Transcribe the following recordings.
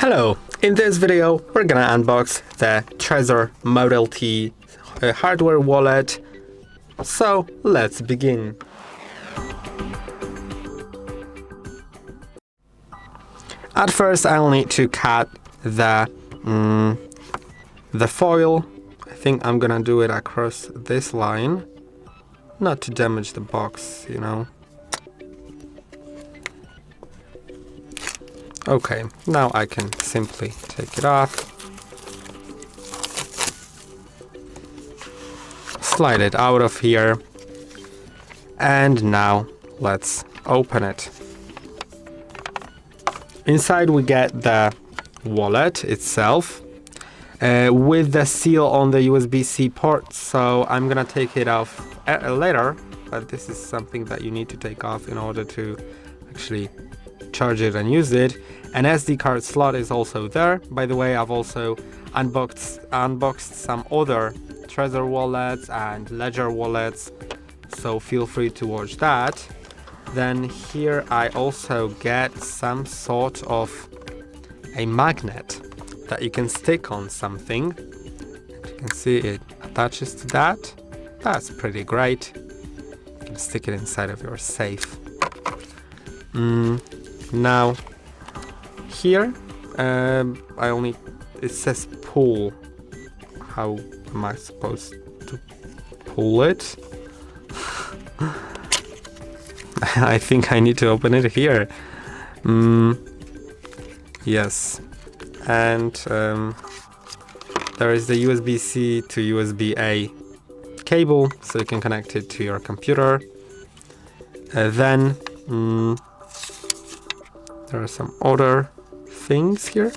Hello, in this video we're gonna unbox the TREZOR Model T hardware wallet, so let's begin. At first I'll need to cut the foil. I think I'm gonna do it across this line, not to damage the box, you know. Okay, now I can simply take it off, slide it out of here, and now let's open it. Inside we get the wallet itself with the seal on the USB-C port, so I'm gonna take it off later, but this is something that you need to take off in order to actually charge it and use it. An SD card slot is also there. By the way, I've also unboxed some other TREZOR wallets and Ledger wallets, so feel free to watch that. Then here I also get some sort of a magnet that you can stick on something. You can see it attaches to that. That's pretty great. You can stick it inside of your safe. Now here it says pull. How am I supposed to pull it? I think I need to open it here. Yes, and there is the USB-C to USB-A cable, so you can connect it to your computer. Then there are some other things here,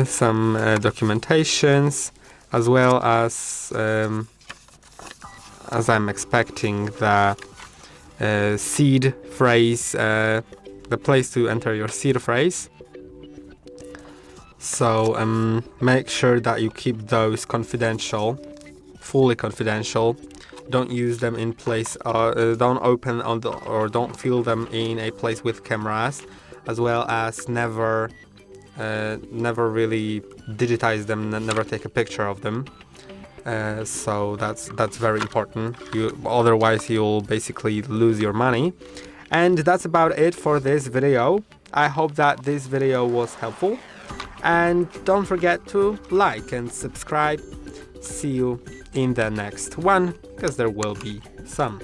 some documentations, as well as I'm expecting the seed phrase, the place to enter your seed phrase. So make sure that you keep those confidential, fully confidential. Don't use them in place, don't open or don't fill them in a place with cameras, as well as never really digitize them, never take a picture of them. So that's very important. Otherwise you'll basically lose your money. And that's about it for this video. I hope that this video was helpful, and don't forget to like and subscribe. See you in the next one, because there will be some.